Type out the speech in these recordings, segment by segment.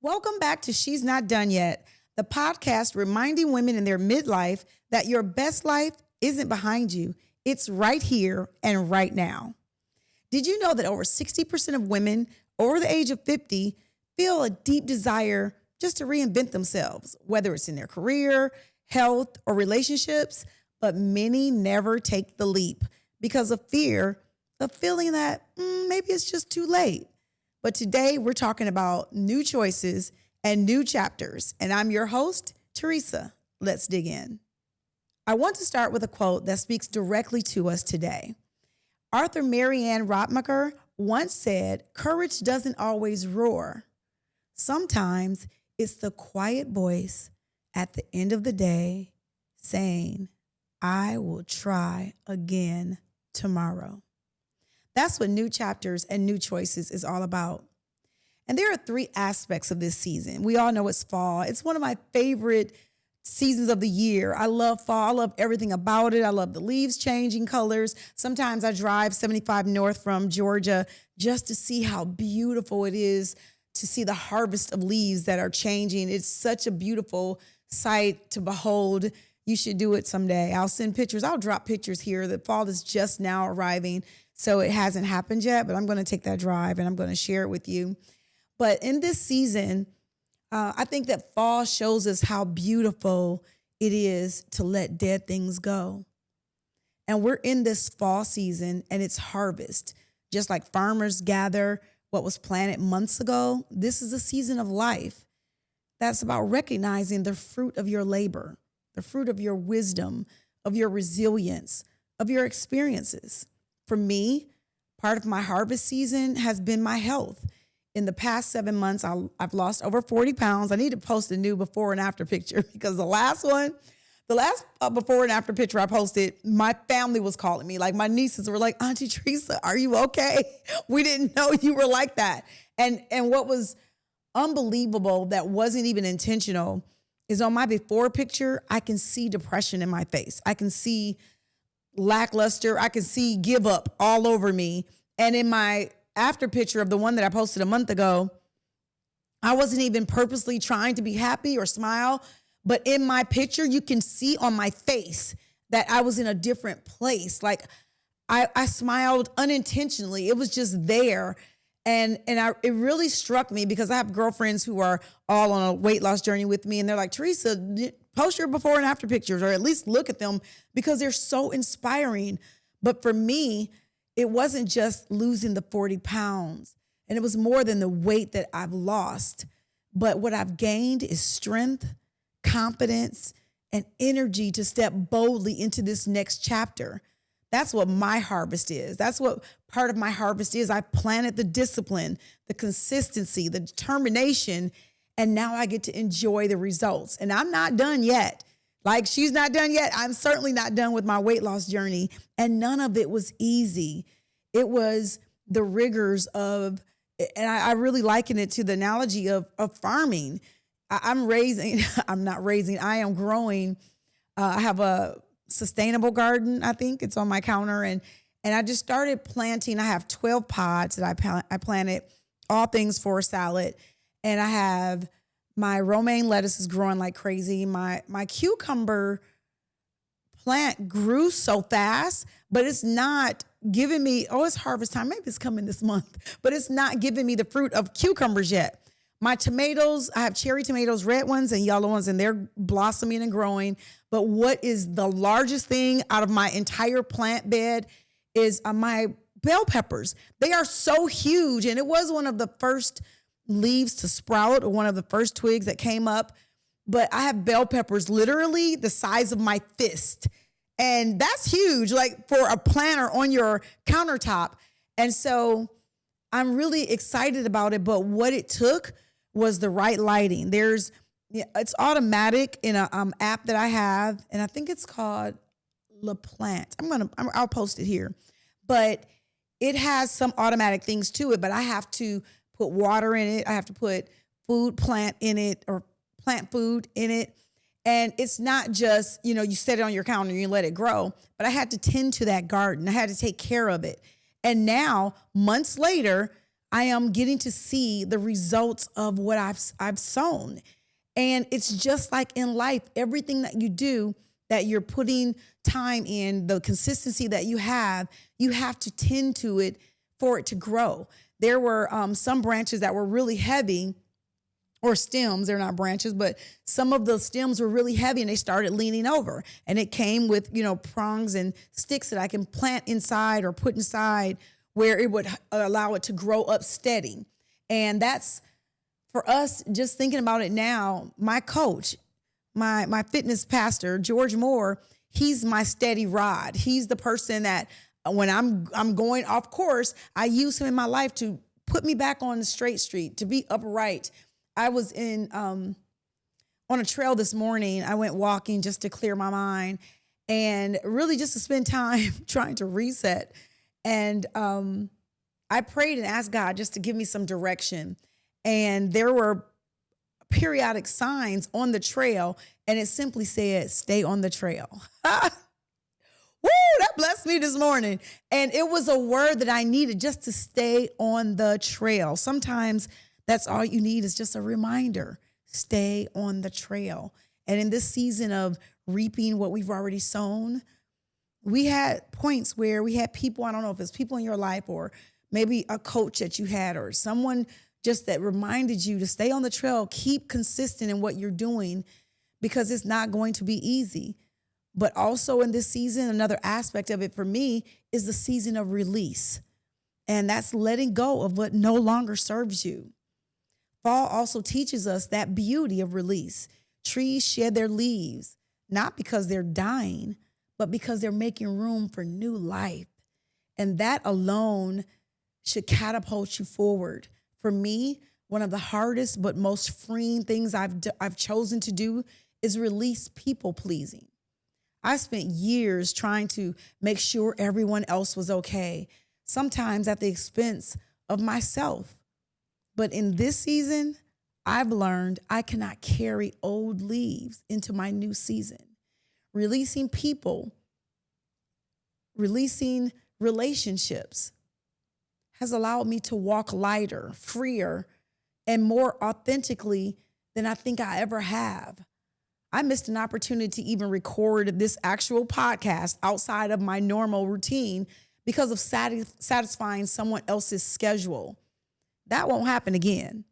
Welcome back to She's Not Done Yet, the podcast reminding women in their midlife that your best life isn't behind you. It's right here and right now. Did you know that over 60% of women over the age of 50 feel a deep desire just to reinvent themselves, whether it's in their career, health, or relationships, but many never take the leap because of fear of feeling that maybe it's just too late. But today we're talking about new choices and new chapters. And I'm your host, Teresa. Let's dig in. I want to start with a quote that speaks directly to us today. Author Marianne Rotmacher once said, "Courage doesn't always roar. Sometimes it's the quiet voice at the end of the day saying, I will try again tomorrow." That's what new chapters and new choices is all about. And there are three aspects of this season. We all know it's fall. It's one of my favorite seasons of the year. I love fall. I love everything about it. I love the leaves changing colors. Sometimes I drive 75 north from Georgia just to see how beautiful it is to see the harvest of leaves that are changing. It's such a beautiful sight to behold. You should do it someday. I'll send pictures. I'll drop pictures here. The fall is just now arriving, so it hasn't happened yet, but I'm going to take that drive and I'm going to share it with you. But in this season, I think that fall shows us how beautiful it is to let dead things go. And we're in this fall season and it's harvest. Just like farmers gather what was planted months ago, this is a season of life that's about recognizing the fruit of your labor, the fruit of your wisdom, of your resilience, of your experiences. For me, part of my harvest season has been my health. In the past 7 months, I've lost over 40 pounds. I need to post a new before and after picture because the last before and after picture I posted, my family was calling me. Like my nieces were like, Auntie Teresa, are you okay? We didn't know you were like that. And what was unbelievable that wasn't even intentional is on my before picture, I can see depression in my face. I can see lackluster. I can see give up all over me. And in my after picture of the one that I posted a month ago, I wasn't even purposely trying to be happy or smile. But in my picture, you can see on my face that I was in a different place. Like I smiled unintentionally. It was just there. And it really struck me because I have girlfriends who are all on a weight loss journey with me. And they're like, Teresa, post your before and after pictures, or at least look at them because they're so inspiring. But for me, it wasn't just losing the 40 pounds. And it was more than the weight that I've lost. But what I've gained is strength, confidence, and energy to step boldly into this next chapter. That's what my harvest is. That's what part of my harvest is. I planted the discipline, the consistency, the determination, and now I get to enjoy the results. And I'm not done yet. Like she's not done yet. I'm certainly not done with my weight loss journey. And none of it was easy. It was the rigors of, and I really liken it to the analogy of farming. I am growing. I have a sustainable garden, I think. It's on my counter. And I just started planting. I have 12 pods that I planted, all things for salad. And I have my romaine lettuce is growing like crazy. My cucumber plant grew so fast, but it's not giving me, it's harvest time. Maybe it's coming this month, but it's not giving me the fruit of cucumbers yet. My tomatoes, I have cherry tomatoes, red ones and yellow ones, and they're blossoming and growing. But what is the largest thing out of my entire plant bed is my bell peppers. They are so huge. And it was one of the first leaves to sprout or one of the first twigs that came up. But I have bell peppers literally the size of my fist. And that's huge, like for a planter on your countertop. And so I'm really excited about it. But what it took was the right lighting. It's automatic in a app that I have, and I think it's called La Plante. I'll post it here. But it has some automatic things to it, but I have to put water in it. I have to put plant food in it. And it's not just, you set it on your counter and you let it grow, but I had to tend to that garden. I had to take care of it. And now, months later, I am getting to see the results of what I've sown. And it's just like in life, everything that you do, that you're putting time in, the consistency that you have to tend to it for it to grow. There were some branches that were really heavy, or stems, they're not branches, but some of the stems were really heavy and they started leaning over. And it came with, prongs and sticks that I can plant inside or put inside where it would allow it to grow up steady. And that's, for us, just thinking about it now, my coach, my fitness pastor, George Moore, he's my steady rod. He's the person that when I'm going off course, I use him in my life to put me back on the straight street, to be upright. I was on a trail this morning. I went walking just to clear my mind and really just to spend time trying to reset. And I prayed and asked God just to give me some direction. And there were periodic signs on the trail, and it simply said, "Stay on the trail." Woo, that blessed me this morning. And it was a word that I needed, just to stay on the trail. Sometimes that's all you need, is just a reminder. Stay on the trail. And in this season of reaping what we've already sown, we had points where we had people, I don't know if it's people in your life or maybe a coach that you had or someone just that reminded you to stay on the trail, keep consistent in what you're doing, because it's not going to be easy. But also in this season, another aspect of it for me is the season of release. And that's letting go of what no longer serves you. Fall also teaches us that beauty of release. Trees shed their leaves, not because they're dying, but because they're making room for new life. And that alone should catapult you forward. For me, one of the hardest but most freeing things I've chosen to do is release people pleasing. I spent years trying to make sure everyone else was okay, sometimes at the expense of myself. But in this season, I've learned I cannot carry old leaves into my new season. Releasing people, releasing relationships has allowed me to walk lighter, freer, and more authentically than I think I ever have. I missed an opportunity to even record this actual podcast outside of my normal routine because of satisfying someone else's schedule. That won't happen again.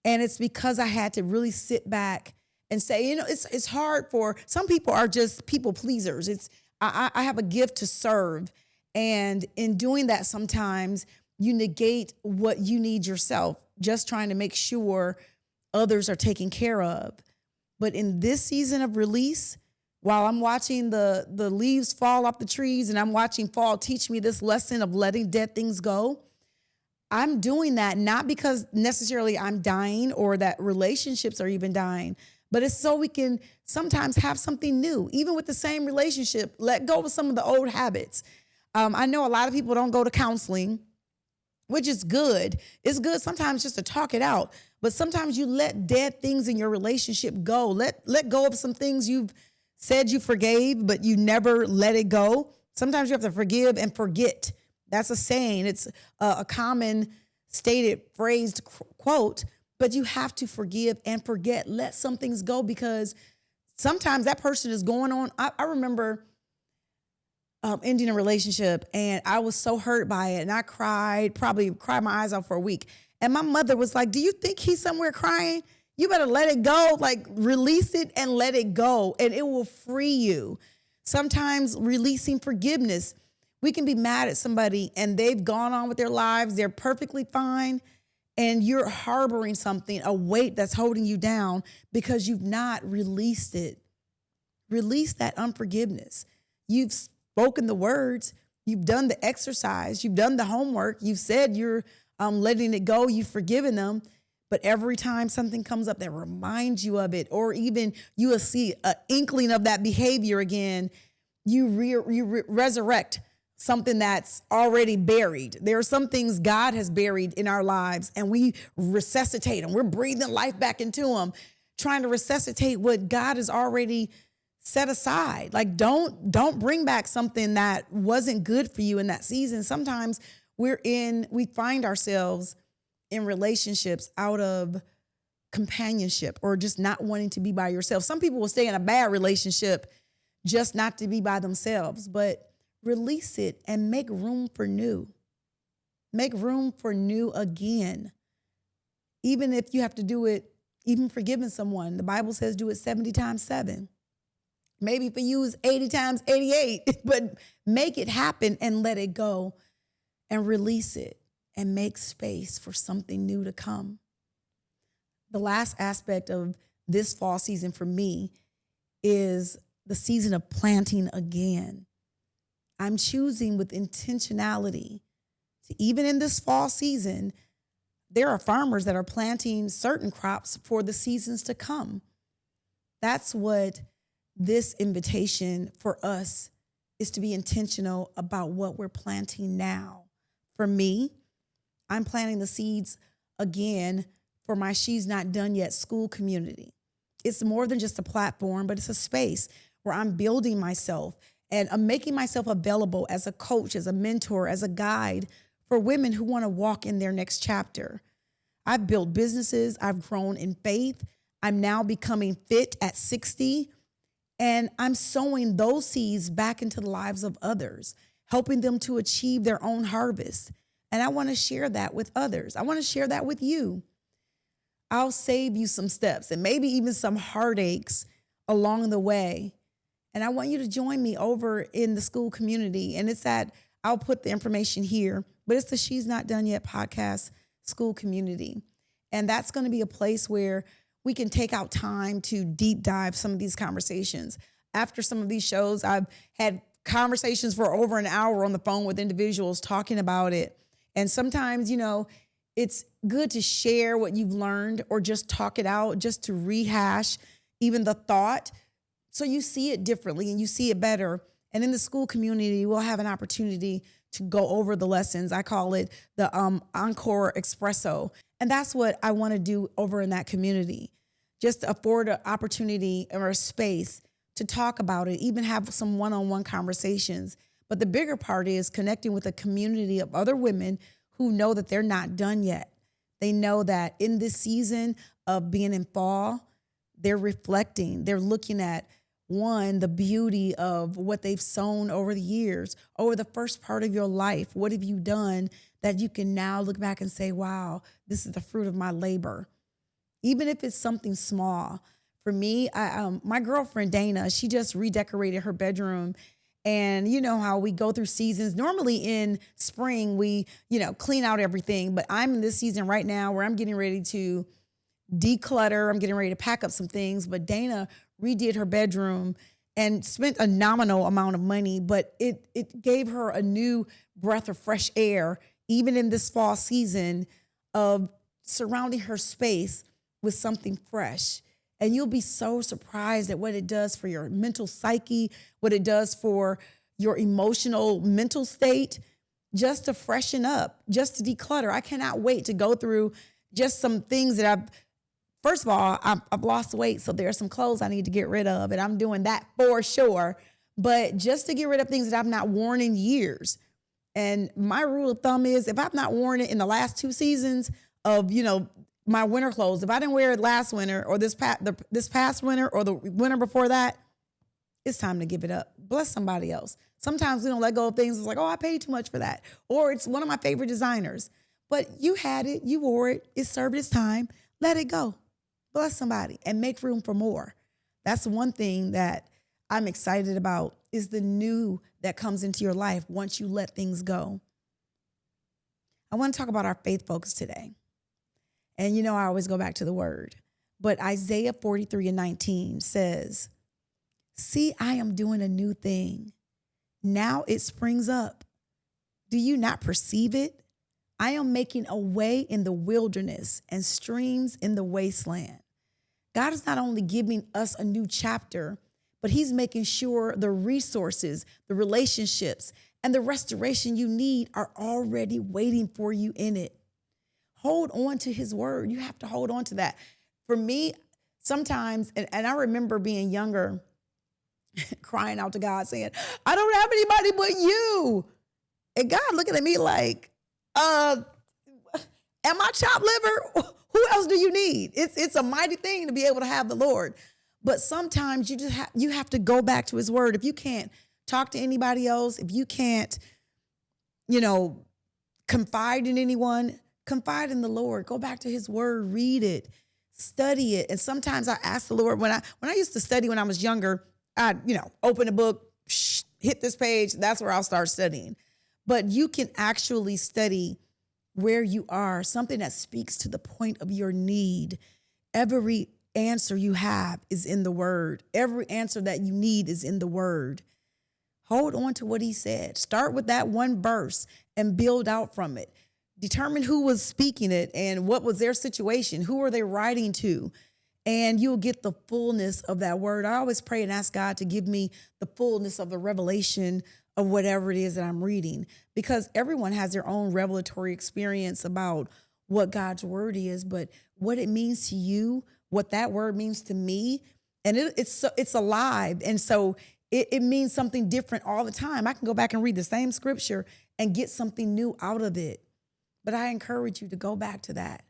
And it's because I had to really sit back and say, it's hard for some people are just people pleasers. I have a gift to serve. And in doing that, sometimes you negate what you need yourself, just trying to make sure others are taken care of. But in this season of release, while I'm watching the leaves fall off the trees and I'm watching fall teach me this lesson of letting dead things go, I'm doing that not because necessarily I'm dying or that relationships are even dying, but it's so we can sometimes have something new. Even with the same relationship, let go of some of the old habits. I know a lot of people don't go to counseling, which is good. It's good sometimes just to talk it out. But sometimes you let dead things in your relationship go. Let go of some things you've said you forgave, but you never let it go. Sometimes you have to forgive and forget. That's a saying. It's a common stated phrased quote, but you have to forgive and forget. Let some things go because sometimes that person is going on. I remember ending a relationship and I was so hurt by it and I probably cried my eyes out for a week. And my mother was like, "Do you think he's somewhere crying? You better let it go, like release it and let it go and it will free you." Sometimes releasing forgiveness, we can be mad at somebody and they've gone on with their lives. They're perfectly fine. And you're harboring something, a weight that's holding you down because you've not released it. Release that unforgiveness. You've spoken the words. You've done the exercise. You've done the homework. You've said you're letting it go. You've forgiven them. But every time something comes up that reminds you of it, or even you will see an inkling of that behavior again, you resurrect something that's already buried. There are some things God has buried in our lives and we resuscitate them. We're breathing life back into them, trying to resuscitate what God has already set aside. Like don't bring back something that wasn't good for you in that season. Sometimes We find ourselves in relationships out of companionship or just not wanting to be by yourself. Some people will stay in a bad relationship just not to be by themselves, but release it and make room for new. Make room for new again. Even if you have to do it, even forgiving someone, the Bible says do it 70 times 7. Maybe for you it's 80 times 88, but make it happen and let it go and release it and make space for something new to come. The last aspect of this fall season for me is the season of planting again. I'm choosing with intentionality to, even in this fall season, there are farmers that are planting certain crops for the seasons to come. That's what this invitation for us is, to be intentional about what we're planting now. For me, I'm planting the seeds again for my She's Not Done Yet Skool community. It's more than just a platform, but it's a space where I'm building myself and I'm making myself available as a coach, as a mentor, as a guide for women who want to walk in their next chapter. I've built businesses. I've grown in faith. I'm now becoming fit at 60. And I'm sowing those seeds back into the lives of others, helping them to achieve their own harvest. And I want to share that with others. I want to share that with you. I'll save you some steps and maybe even some heartaches along the way. And I want you to join me over in the Skool community. And I'll put the information here, but it's the She's Not Done Yet podcast Skool community. And that's going to be a place where we can take out time to deep dive some of these conversations. After some of these shows, I've had conversations for over an hour on the phone with individuals talking about it. And sometimes, it's good to share what you've learned or just talk it out, just to rehash even the thought so you see it differently and you see it better. And in the Skool community, we'll have an opportunity to go over the lessons. I call it the Encore Espresso. And that's what I want to do over in that community. Just afford an opportunity or a space to talk about it, even have some one-on-one conversations. But the bigger part is connecting with a community of other women who know that they're not done yet. They know that in this season of being in fall, they're reflecting, they're looking at, one, the beauty of what they've sown over the years, over the first part of your life. What have you done that you can now look back and say, wow, this is the fruit of my labor? Even if it's something small. For me, my girlfriend, Dana, she just redecorated her bedroom. And you know how we go through seasons. Normally in spring, we, clean out everything. But I'm in this season right now where I'm getting ready to declutter. I'm getting ready to pack up some things. But Dana redid her bedroom and spent a nominal amount of money. But it gave her a new breath of fresh air, even in this fall season, of surrounding her space with something fresh. And you'll be so surprised at what it does for your mental psyche, what it does for your emotional mental state, just to freshen up, just to declutter. I cannot wait to go through just some things that first of all, I've lost weight, so there are some clothes I need to get rid of, and I'm doing that for sure. But just to get rid of things that I've not worn in years. And my rule of thumb is, if I've not worn it in the last 2 seasons of, my winter clothes, if I didn't wear it last winter or this past winter or the winter before that, it's time to give it up. Bless somebody else. Sometimes we don't let go of things. It's like, oh, I paid too much for that. Or it's one of my favorite designers. But you had it, you wore it, it served its time. Let it go. Bless somebody and make room for more. That's one thing that I'm excited about, is the new that comes into your life once you let things go. I want to talk about our faith focus today. And I always go back to the word. But Isaiah 43:19 says, see, I am doing a new thing. Now it springs up. Do you not perceive it? I am making a way in the wilderness and streams in the wasteland. God is not only giving us a new chapter, but he's making sure the resources, the relationships, and the restoration you need are already waiting for you in it. Hold on to his word. You have to hold on to that. For me, sometimes, and I remember being younger, crying out to God saying, I don't have anybody but you. And God looking at me like, Uh, am I chopped liver? Who else do you need? It's a mighty thing to be able to have the Lord. But sometimes you have to go back to his word. If you can't talk to anybody else, if you can't, confide in anyone, confide in the Lord. Go back to his word, read it, study it. And sometimes I ask the Lord, when I used to study when I was younger, I'd, open a book, hit this page, that's where I'll start studying. But you can actually study where you are, something that speaks to the point of your need. Every answer you have is in the word. Every answer that you need is in the word. Hold on to what he said. Start with that one verse and build out from it. Determine who was speaking it and what was their situation. Who are they writing to? And you'll get the fullness of that word. I always pray and ask God to give me the fullness of the revelation of whatever it is that I'm reading, because everyone has their own revelatory experience about what God's word is, but what it means to you, what that word means to me, and it's alive. And so it means something different all the time. I can go back and read the same scripture and get something new out of it. But I encourage you to go back to that.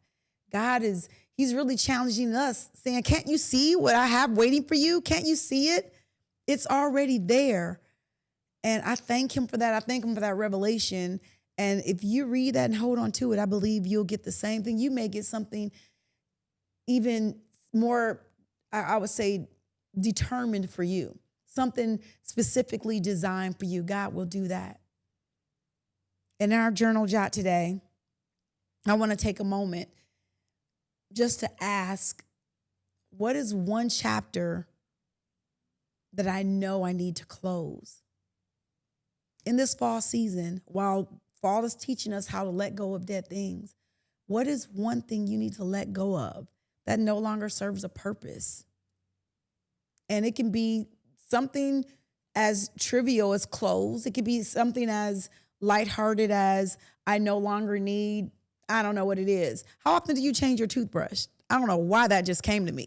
He's really challenging us, saying, can't you see what I have waiting for you? Can't you see it? It's already there. And I thank him for that. I thank him for that revelation. And if you read that and hold on to it, I believe you'll get the same thing. You may get something even more, I would say, determined for you, something specifically designed for you. God will do that. In our journal jot today, I want to take a moment just to ask, what is one chapter that I know I need to close? In this fall season, while fall is teaching us how to let go of dead things, what is one thing you need to let go of that no longer serves a purpose? And it can be something as trivial as clothes. It could be something as lighthearted as I no longer need, I don't know what it is. How often do you change your toothbrush? I don't know why that just came to me,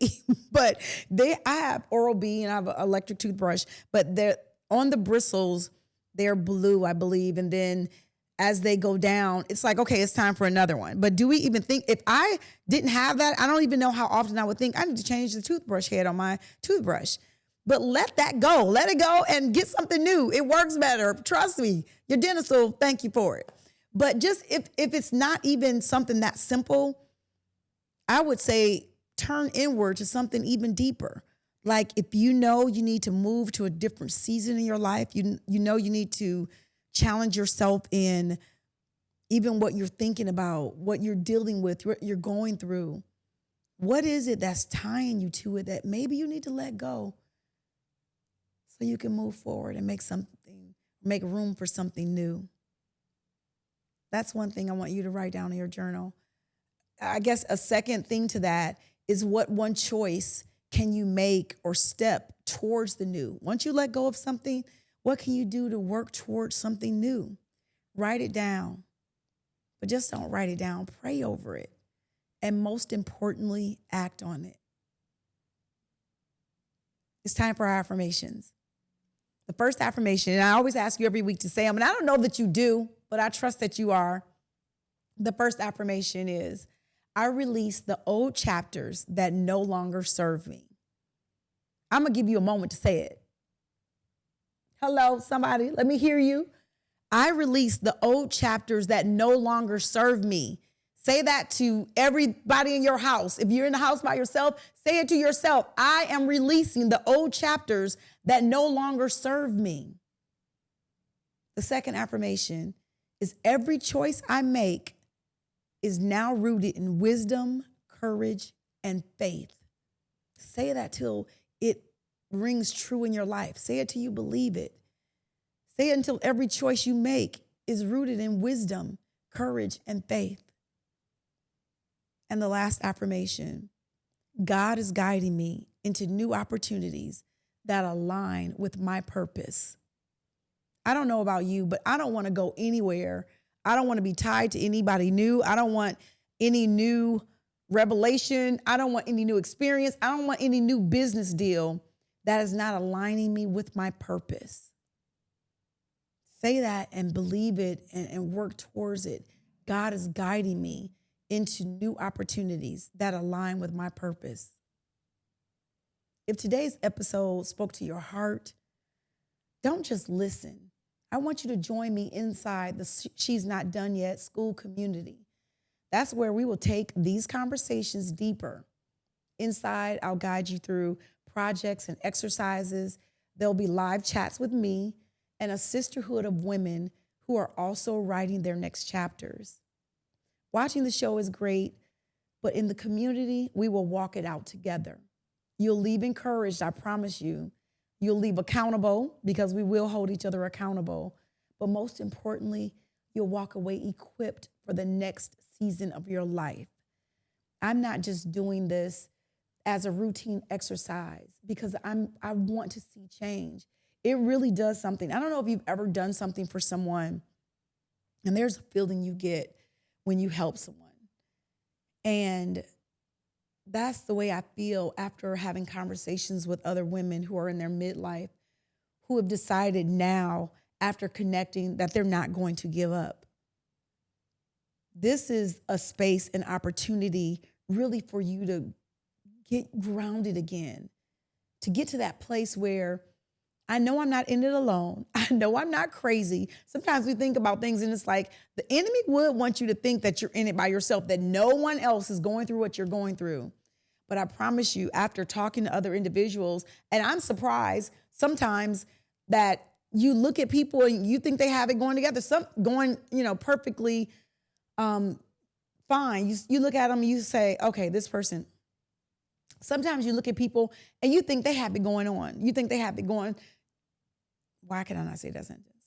but I have Oral-B and I have an electric toothbrush, but they're on the bristles, they're blue, I believe. And then as they go down, it's like, okay, it's time for another one. But do we even think, if I didn't have that, I don't even know how often I would think I need to change the toothbrush head on my toothbrush. But let that go. Let it go and get something new. It works better. Trust me. Your dentist will thank you for it. But just if it's not even something that simple, I would say turn inward to something even deeper. Like if you know you need to move to a different season in your life, you know you need to challenge yourself in even what you're thinking about, what you're dealing with, what you're going through. What is it that's tying you to it that maybe you need to let go so you can move forward and make room for something new? That's one thing I want you to write down in your journal. I guess a second thing to that is, what one choice can you make or step towards the new? Once you let go of something, what can you do to work towards something new? Write it down. But just don't write it down. Pray over it. And most importantly, act on it. It's time for our affirmations. The first affirmation, and I always ask you every week to say them, and I don't know that you do, but I trust that you are. The first affirmation is, I release the old chapters that no longer serve me. I'm going to give you a moment to say it. Hello, somebody, let me hear you. I release the old chapters that no longer serve me. Say that to everybody in your house. If you're in the house by yourself, say it to yourself. I am releasing the old chapters that no longer serve me. The second affirmation is, every choice I make is now rooted in wisdom, courage, and faith. Say that till it rings true in your life. Say it till you believe it. Say it until every choice you make is rooted in wisdom, courage, and faith. And the last affirmation, God is guiding me into new opportunities that align with my purpose. I don't know about you, but I don't want to go anywhere. I don't want to be tied to anybody new. I don't want any new revelation. I don't want any new experience. I don't want any new business deal that is not aligning me with my purpose. Say that and believe it and work towards it. God is guiding me into new opportunities that align with my purpose. If today's episode spoke to your heart, don't just listen. I want you to join me inside the She's Not Done Yet Skool community. That's where we will take these conversations deeper. Inside, I'll guide you through projects and exercises. There'll be live chats with me and a sisterhood of women who are also writing their next chapters. Watching the show is great, but in the community, we will walk it out together. You'll leave encouraged, I promise you. You'll leave accountable because we will hold each other accountable. But most importantly, you'll walk away equipped for the next season of your life. I'm not just doing this as a routine exercise because I want to see change. It really does something. I don't know if you've ever done something for someone, and there's a feeling you get when you help someone. And that's the way I feel after having conversations with other women who are in their midlife, who have decided now, after connecting, that they're not going to give up. This is a space, an opportunity really for you to get grounded again, to get to that place where I know I'm not in it alone. I know I'm not crazy. Sometimes we think about things and it's like the enemy would want you to think that you're in it by yourself, that no one else is going through what you're going through. But I promise you, after talking to other individuals, and I'm surprised sometimes that you look at people and you think they have it going together, some going, perfectly fine. You look at them and you say, okay, this person. Sometimes you look at people and you think they have it going on. You think they have it going. Why can I not say that sentence?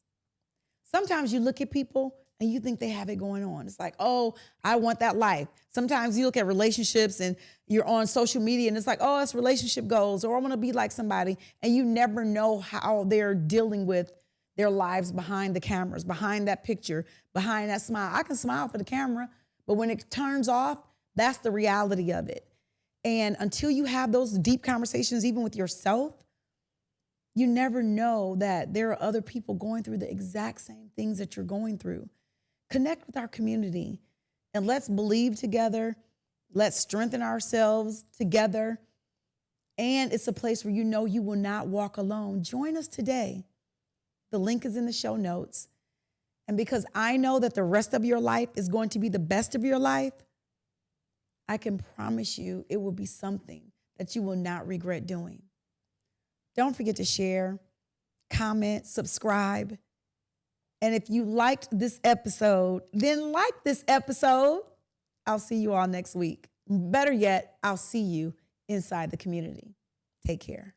Sometimes you look at people and you think they have it going on. It's like, oh, I want that life. Sometimes you look at relationships and you're on social media and it's like, oh, it's relationship goals, or I want to be like somebody. And you never know how they're dealing with their lives behind the cameras, behind that picture, behind that smile. I can smile for the camera, but when it turns off, that's the reality of it. And until you have those deep conversations, even with yourself, you never know that there are other people going through the exact same things that you're going through. Connect with our community and let's believe together. Let's strengthen ourselves together. And it's a place where you know you will not walk alone. Join us today. The link is in the show notes. And because I know that the rest of your life is going to be the best of your life, I can promise you it will be something that you will not regret doing. Don't forget to share, comment, subscribe. And if you liked this episode, then like this episode. I'll see you all next week. Better yet, I'll see you inside the community. Take care.